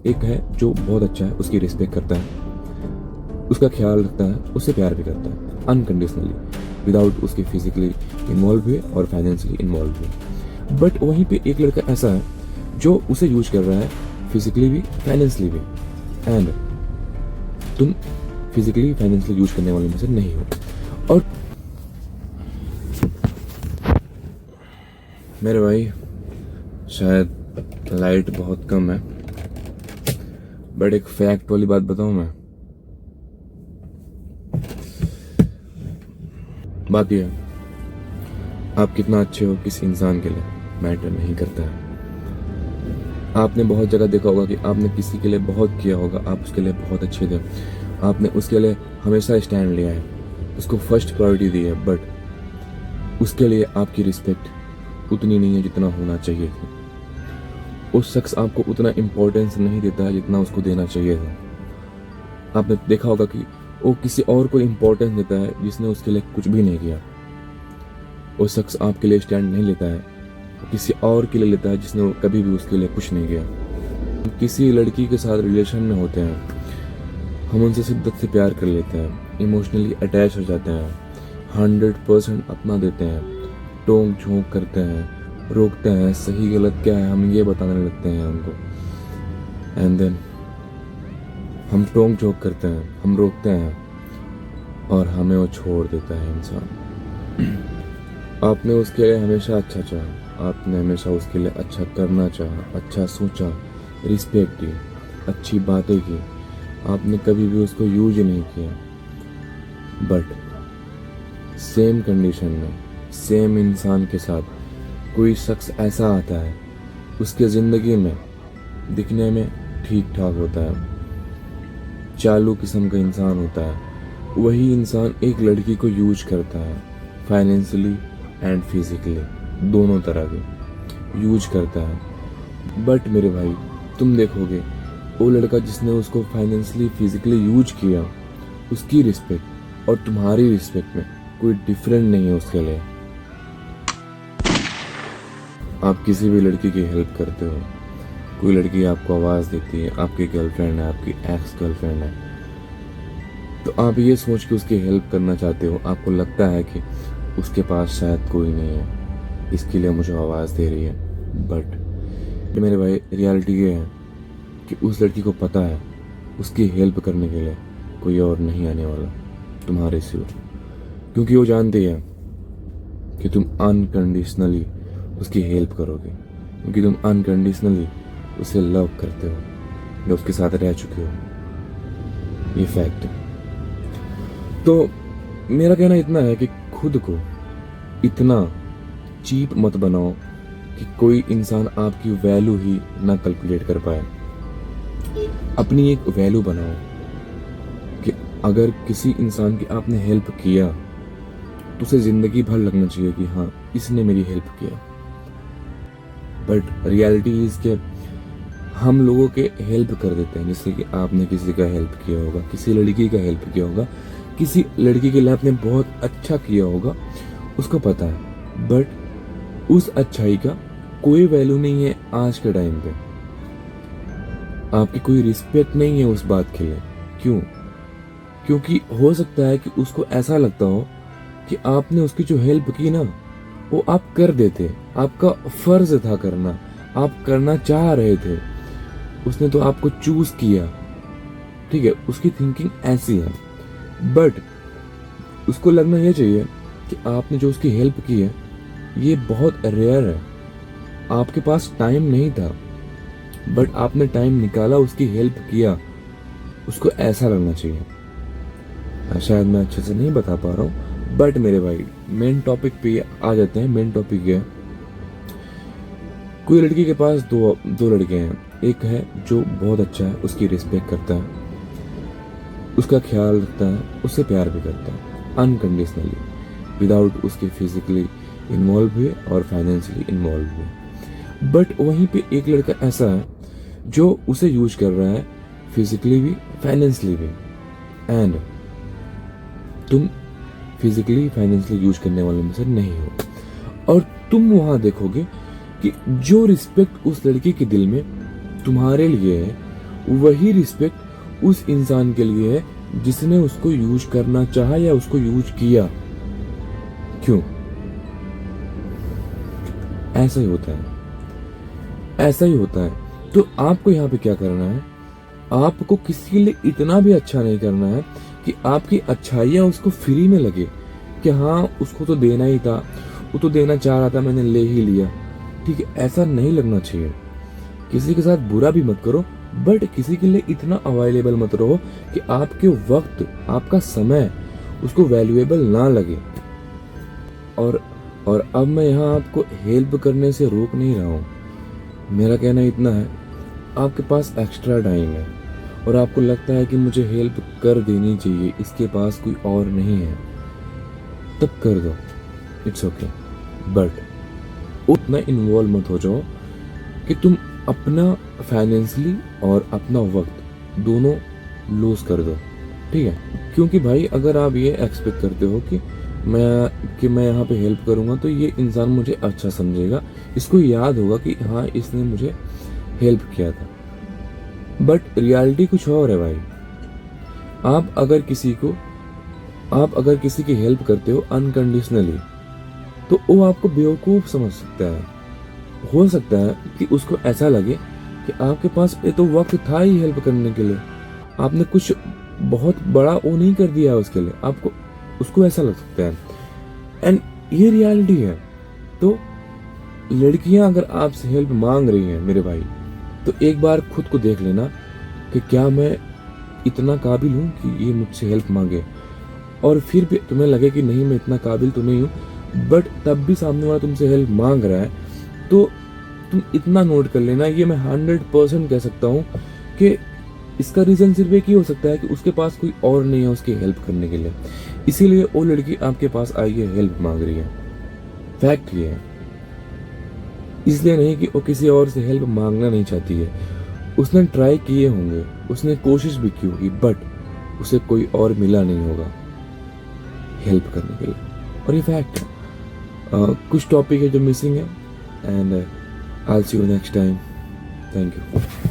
एक है जो बहुत अच्छा है, उसकी रिस्पेक्ट करता है, उसका ख्याल रखता है, उससे प्यार भी करता है अनकंडीशनली, विदाउट उसके फिजिकली इन्वॉल्व हुए और फाइनेंशियली इन्वॉल्व हुए। बट वहीं पे एक लड़का ऐसा है जो उसे यूज कर रहा है फिजिकली भी फाइनेंशियली भी, एंड तुम फिजिकली फाइनेंशियली यूज करने वाले में से नहीं हो। और मेरे भाई शायद लाइट बहुत कम है, बट एक फैक्ट वाली बात बताऊं मैं, बात यह है आप कितना अच्छे हो किसी इंसान के लिए मैटर नहीं करता है। आपने बहुत जगह देखा होगा कि आपने किसी के लिए बहुत किया होगा, आप उसके लिए बहुत अच्छे थे, आपने उसके लिए हमेशा स्टैंड लिया है, उसको फर्स्ट प्रायोरिटी दी है, बट उसके लिए आपकी रिस्पेक्ट उतनी नहीं है जितना होना चाहिए थी। उस शख्स आपको उतना इम्पोर्टेंस नहीं देता है जितना उसको देना चाहिए था। आपने देखा होगा कि वो किसी और को इम्पोर्टेंस देता है जिसने उसके लिए कुछ भी नहीं किया। वो शख्स आपके लिए स्टैंड नहीं लेता है, किसी और के लिए लेता है जिसने कभी भी उसके लिए कुछ नहीं किया। किसी लड़की के साथ रिलेशन में होते हैं, हम उनसे शिद्दत से प्यार कर लेते हैं, इमोशनली अटैच हो जाते हैं, 100% अपना देते हैं, टोंक झोंक करते हैं, रोकते हैं सही गलत क्या है हम ये बताने लगते हैं उनको, एंड देन हम टोंक झोंक करते हैं, हम रोकते हैं और हमें वो छोड़ देता है इंसान। आपने उसके लिए हमेशा अच्छा चाहा, आपने हमेशा उसके लिए अच्छा करना चाहा, अच्छा सोचा, रिस्पेक्ट दी, अच्छी बातें की, आपने कभी भी उसको यूज नहीं किया। बट सेम कंडीशन में सेम इंसान के साथ कोई शख्स ऐसा आता है, उसके ज़िंदगी में दिखने में ठीक ठाक होता है, चालू किस्म का इंसान होता है, वही इंसान एक लड़की को यूज करता है, फाइनेंशियली एंड फिजिकली दोनों तरह के यूज करता है। बट मेरे भाई तुम देखोगे वो लड़का जिसने उसको फाइनेंशियली फिजिकली यूज किया, उसकी रिस्पेक्ट और तुम्हारी रिस्पेक्ट में कोई डिफरेंट नहीं है उसके लिए। आप किसी भी लड़की की हेल्प करते हो, कोई लड़की आपको आवाज़ देती है, आपकी गर्लफ्रेंड है, आपकी एक्स गर्लफ्रेंड है, तो आप ये सोच के उसकी हेल्प करना चाहते हो, आपको लगता है कि उसके पास शायद कोई नहीं है, इसके लिए मुझे आवाज़ दे रही है। बट मेरे भाई रियलिटी ये है कि उस लड़की को पता है उसकी हेल्प करने के लिए कोई और नहीं आने वाला तुम्हारे सिवा, क्योंकि वो जानती है कि तुम अनकंडीशनली उसकी हेल्प करोगे, क्योंकि तुम अनकंडीशनली उसे लव करते हो या उसके साथ रह चुके हो। ये फैक्ट है। तो मेरा कहना इतना है कि खुद को इतना चीप मत बनाओ कि कोई इंसान आपकी वैल्यू ही ना कैलकुलेट कर पाए। अपनी एक वैल्यू बनाओ कि अगर किसी इंसान की आपने हेल्प किया तो उसे जिंदगी भर लगना चाहिए कि हाँ इसने मेरी हेल्प किया। बट रियलिटी इज के हम लोगों के हेल्प कर देते हैं, जैसे कि आपने किसी का हेल्प किया होगा, किसी लड़की का हेल्प किया होगा, किसी लड़की के लिए आपने बहुत अच्छा किया होगा, उसको पता है, बट उस अच्छाई का कोई वैल्यू नहीं है आज के टाइम पे। आपकी कोई रिस्पेक्ट नहीं है उस बात के लिए। क्यों? क्योंकि हो सकता है कि उसको ऐसा लगता हो कि आपने उसकी जो हेल्प की ना वो आप कर देते, आपका फर्ज था करना, आप करना चाह रहे थे, उसने तो आपको चूज किया, ठीक है, उसकी थिंकिंग ऐसी है। बट उसको लगना यह चाहिए कि आपने जो उसकी हेल्प की है ये बहुत रेयर है, आपके पास टाइम नहीं था बट आपने टाइम निकाला, उसकी हेल्प किया, उसको ऐसा लगना चाहिए। शायद मैं अच्छे से नहीं बता पा रहा हूँ, बट मेरे भाई मेन टॉपिक पे आ जाते हैं। मेन टॉपिक ये है, कोई लड़की के पास दो लड़के हैं, एक है जो बहुत अच्छा है, उसकी रिस्पेक्ट करता है, उसका ख्याल रखता है, उससे प्यार भी करता है अनकंडीशनली, विदाउट उसके फिजिकली इन्वॉल्व हुए और फाइनेंशियली इन्वॉल्व हुए। बट वहीं पे एक लड़का ऐसा है जो उसे यूज कर रहा है फिजिकली भी फाइनेंशियली भी, एंड तुम फिजिकली फाइनेंशियली यूज करने वाले में से नहीं हो। और तुम वहां देखोगे कि जो रिस्पेक्ट उस लड़की के दिल में तुम्हारे लिए है वही रिस्पेक्ट उस इंसान के लिए है जिसने उसको यूज करना चाहा या उसको यूज किया। क्यों? ऐसा ही होता है, ऐसा ही होता है। तो आपको यहाँ पे क्या करना है, आपको किसी के लिए इतना भी अच्छा नहीं करना है कि आपकी अच्छाइयाँ उसको फ्री में लगे कि हाँ उसको तो देना ही था, वो तो देना चाह रहा था, मैंने ले ही लिया। ठीक है, ऐसा नहीं लगना चाहिए। किसी के साथ बुरा भी मत करो, बट किसी के लिए इतना अवेलेबल मत रहो कि आपके वक्त, आपका समय उसको वैल्यूएबल ना लगे। और अब मैं यहाँ आपको हेल्प करने से रोक नहीं रहा हूँ। मेरा कहना इतना है, आपके पास एक्स्ट्रा टाइम है और आपको लगता है कि मुझे हेल्प कर देनी चाहिए, इसके पास कोई और नहीं है, तब कर दो, इट्स ओके। बट उतना इन्वॉल्व मत हो जाओ कि तुम अपना फाइनेंशियली और अपना वक्त दोनों लूज कर दो। ठीक है, क्योंकि भाई अगर आप ये एक्सपेक्ट करते हो कि मैं यहाँ पे हेल्प करूँगा तो ये इंसान मुझे अच्छा समझेगा, इसको याद होगा कि हाँ इसने मुझे हेल्प किया था, बट रियलिटी कुछ और है भाई। आप अगर किसी की हेल्प करते हो अनकंडीशनली तो वो आपको बेवकूफ समझ सकता है। हो सकता है कि उसको ऐसा लगे कि आपके पास ये तो वक्त था ही हेल्प करने के लिए, आपने कुछ बहुत बड़ा वो नहीं कर दिया उसके लिए, आपको उसको ऐसा लग सकता है। एंड ये रियलिटी है। तो लड़कियां अगर आपसे हेल्प मांग रही हैं मेरे भाई, तो एक बार खुद को देख लेना कि क्या मैं इतना काबिल हूँ कि ये मुझसे हेल्प मांगे। और फिर भी तुम्हें लगे कि नहीं मैं इतना काबिल तो नहीं हूँ, बट तब भी सामने वाला तुमसे हेल्प मांग रहा है, तो तुम इतना नोट कर लेना, ये मैं 100% कह सकता हूँ कि इसका रीजन सिर्फ एक ही हो सकता है कि उसके पास कोई और नहीं है उसकी हेल्प करने के लिए, इसीलिए वो लड़की आपके पास आई है, हेल्प मांग रही है। फैक्ट ये है, इसलिए नहीं कि वो किसी और से हेल्प मांगना नहीं चाहती है। उसने ट्राई किए होंगे, उसने कोशिश भी की होगी, बट उसे कोई और मिला नहीं होगा हेल्प करने के लिए, और ये फैक्ट है। कुछ टॉपिक है जो मिसिंग है, and I will see you next time. Thank you.